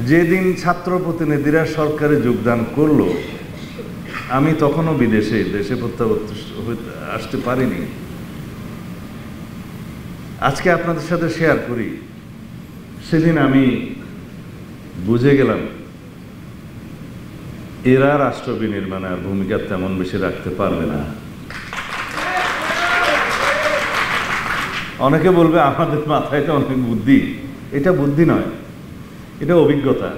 যেদিন ছাত্র প্রতিনিধিরা সরকারে যোগদান করলো, আমি তখনও দেশে প্রত্যাবর্তন আসতে পারিনি। আজকে আপনাদের সাথে শেয়ার করি, সেদিন আমি বুঝে গেলাম এরা রাষ্ট্র বিনির্মাণে আর ভূমিকা তেমন বেশি রাখতে পারবে না। অনেকে বলবে আমাদের মাথায় তো অনেক বুদ্ধি। এটা বুদ্ধি নয়, এটা অভিজ্ঞতা।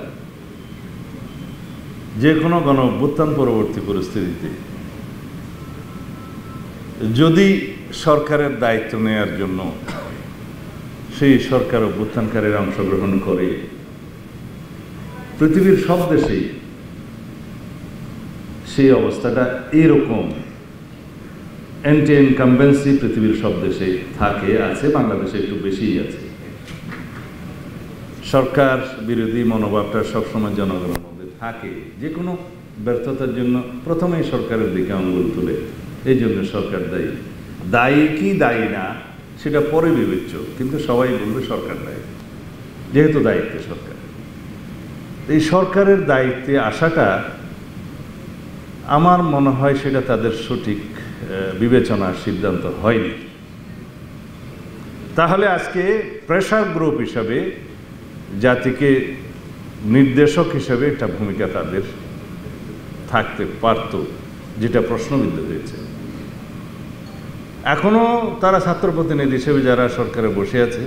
যে কোনো গণঅভ্যুত্থান পরবর্তী পরিস্থিতিতে যদি সরকারের দায়িত্ব নেওয়ার জন্য সেই সরকার অভ্যুত্থানকারীরা অংশগ্রহণ করে, পৃথিবীর সব দেশেই সেই অবস্থাটা এরকম। অ্যান্টি ইনকামবেন্সি পৃথিবীর সব দেশে থাকে, আছে, বাংলাদেশে একটু বেশিই আছে। সরকার বিরোধী মনোভাবটা সবসময় জনগণের মধ্যে থাকে। যে কোনো ব্যর্থতার জন্য প্রথমেই সরকারের দিকে আঙুল তুলে, এই জন্য সরকার দায়ী। দায়ী কি দায়ী না সেটা পরে বিবেচ্য, কিন্তু সবাই বলবে সরকার দায়ী, যেহেতু দায়িত্বে সরকার। এই সরকারের দায়িত্বে আসাটা আমার মনে হয় সেটা তাদের সঠিক বিবেচনার সিদ্ধান্ত হয়নি। তাহলে আজকে প্রেসার গ্রুপ হিসাবে, জাতিকে নির্দেশক হিসাবে একটা ভূমিকা তাদের থাকতে পারত, যেটা প্রশ্নবিদ্ধ হয়েছে। এখনো তারা ছাত্র প্রতিনিধি হিসেবে যারা সরকারে বসে আছে,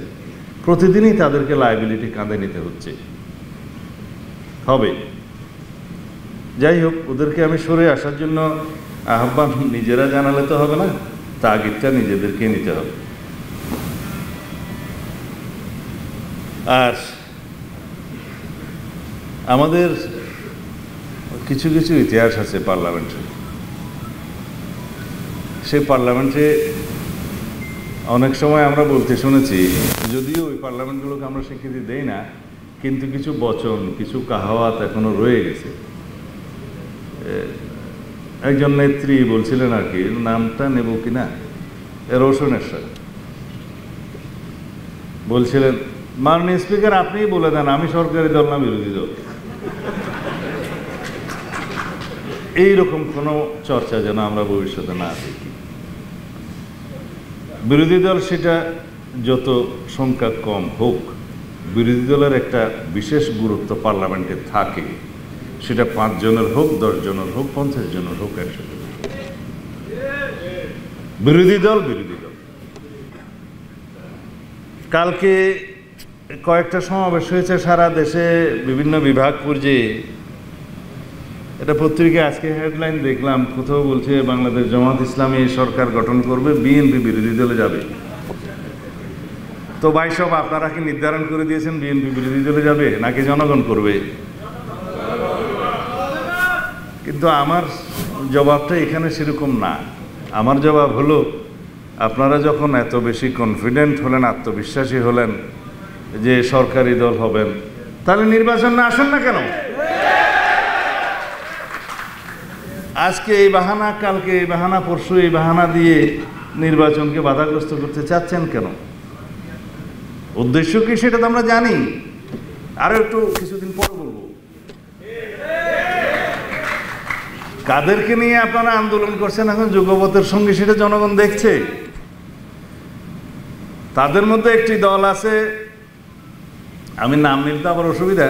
প্রতিদিনই তাদেরকে লায়াবিলিটি কাঁধে নিতে হচ্ছে, হবে। যাই হোক, ওদেরকে আমি সরে আসার জন্য আহ্বান নিজেরা জানালে তো হবে না, তাগিদটা নিজেদেরকে নিতে হবে। আর আমাদের কিছু কিছু ইতিহাস আছে পার্লামেন্টে। সেই পার্লামেন্টে অনেক সময় আমরা বলতে শুনেছি, যদিও ওই পার্লামেন্টগুলোকে আমরা স্বীকৃতি দেই না, কিন্তু কিছু বচন, কিছু কাহাওয়াত এখনো রয়ে গেছে। একজন নেত্রী বলছিলেন আর কি, নামটা নেব কিনা, রোশনের সাথে বলছিলেন, মাননীয় স্পিকার আপনিই বলে দেন আমি সরকারি দল না বিরোধী দল। এইরকম কোনো চর্চা যেন আমরা ভবিষ্যতে না দেখি। বিরোধী দল সেটা যত সংখ্যা কম হোক, বিরোধী দলের একটা বিশেষ গুরুত্ব পার্লামেন্টে থাকে। সেটা 5 জনের হোক, 10 জনের হোক, 50 জনের হোক, 100 জনের হোক, বিরোধী দল বিরোধী দল। কালকে কয়েকটা সমাবেশ হয়েছে সারা দেশে, বিভিন্ন বিভাগ পর্যায়ে। এটা পত্রিকায় আজকে হেডলাইন দেখলাম, কোথাও বলছে বাংলাদেশ জামাত ইসলামী সরকার গঠন করবে, বিএনপি বিরোধী দলে যাবে। তো ভাই সব আপনারা কি নির্ধারণ করে দিয়েছেন বিএনপি বিরোধী দলে যাবে নাকি জনগণ করবে? কিন্তু আমার জবাবটা এখানে সেরকম না। আমার জবাব হলো, আপনারা যখন এত বেশি কনফিডেন্ট হলেন, আত্মবিশ্বাসী হলেন যে সরকারি দল হবেন, তাহলে নির্বাচন না আসেন না কেন? আজকে এই বাহানা, কালকে এই বাহানা, পরশু এই বাহানা দিয়ে নির্বাচনকে বাধাগ্রস্ত করতে চাচ্ছেন কেন? উদ্দেশ্য কি সেটা তো আমরা জানি, আরো একটু কিছুদিন পরে বলবো। কাদেরকে নিয়ে আপনারা আন্দোলন করছেন এখন যুগপথের সঙ্গে, সেটা জনগণ দেখছে। তাদের মধ্যে একটি দল আছে, আমি নাম নিতে আবার অসুবিধা,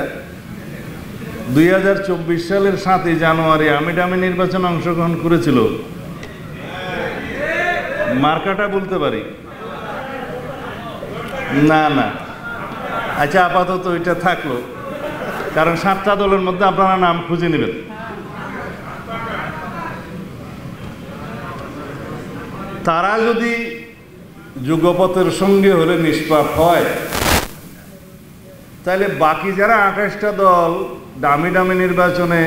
2024 সালের 7ই জানুয়ারি আমিডামি নির্বাচনে অংশগ্রহণ করেছিল। মার্কাটা বলতে পারি না? না, আচ্ছা, আপাতত এটা থাকলো, কারণ 7টা দলের মধ্যে আপনারা নাম খুঁজে নেবেন। তারা যদি যুগপথের সঙ্গে হলে নিষ্পাপ হয়, তাহলে বাকি যারা 28টা দল দামি দামি নির্বাচনে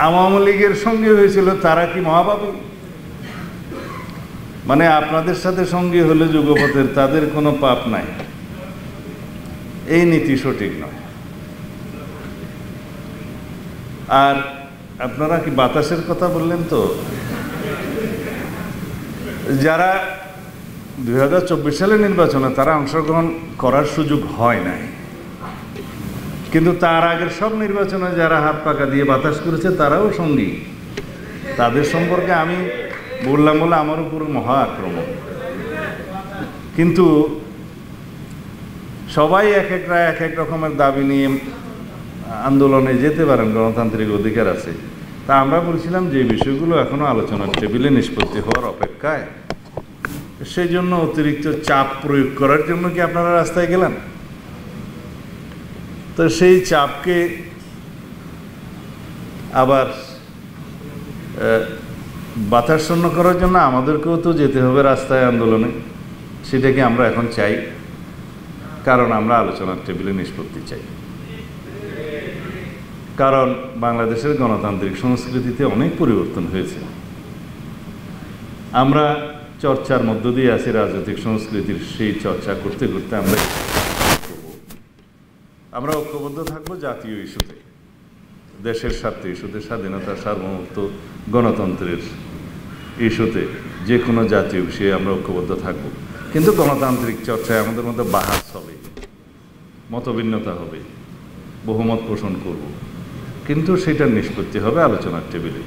আওয়ামী লীগের সঙ্গে হয়েছিল, তারা কি মহাপাপী? মানে আপনাদের সাথে সঙ্গী হলে যুগপথের, তাদের কোনো পাপ নাই, এই নীতি সঠিক নয়। আর আপনারা কি বাতাসের কথা বললেন, তো যারা 2024 সালের নির্বাচনে তারা অংশগ্রহণ করার সুযোগ হয় নাই, কিন্তু তার আগের সব নির্বাচনে যারা হাত পাকা দিয়ে বাতাস করেছে তারাও সঙ্গী। তাদের সম্পর্কে আমি বললাম বলে আমার উপর মহা আক্রমণ। কিন্তু সবাই এক এক রকমের দাবি নিয়ে আন্দোলনে যেতে পারেন, গণতান্ত্রিক অধিকার আছে। তা আমরা বলছিলাম যে বিষয়গুলো এখনো আলোচনার টেবিলে নিষ্পত্তি হওয়ার অপেক্ষায়, সেই জন্য অতিরিক্ত চাপ প্রয়োগ করার জন্য কি আপনারা রাস্তায় গেলেন? তো সেই চাপকে আবার বাতাসশূন্য করার জন্য আমাদেরকেও তো যেতে হবে রাস্তায় আন্দোলনে। সেটাকে আমরা এখন চাই, কারণ আমরা আলোচনার টেবিলে নিষ্পত্তি চাই। কারণ বাংলাদেশের গণতান্ত্রিক সংস্কৃতিতে অনেক পরিবর্তন হয়েছে। আমরা চর্চার মধ্য দিয়ে আছি রাজনৈতিক সংস্কৃতির, সেই চর্চা করতে করতে আমরা ঐক্যবদ্ধ থাকবো জাতীয় ইস্যুতে, দেশের স্বার্থে ইস্যুতে, স্বাধীনতা, সার্বভৌমত্ব, গণতন্ত্রের ইস্যুতে, যে কোনো জাতীয় বিষয়ে আমরা ঐক্যবদ্ধ থাকবো। কিন্তু গণতান্ত্রিক চর্চায় আমাদের মধ্যে বাহাস হবে, মতভিন্নতা হবে, বহুমত পোষণ করব, কিন্তু সেটার নিষ্পত্তি হবে আলোচনার টেবিলে।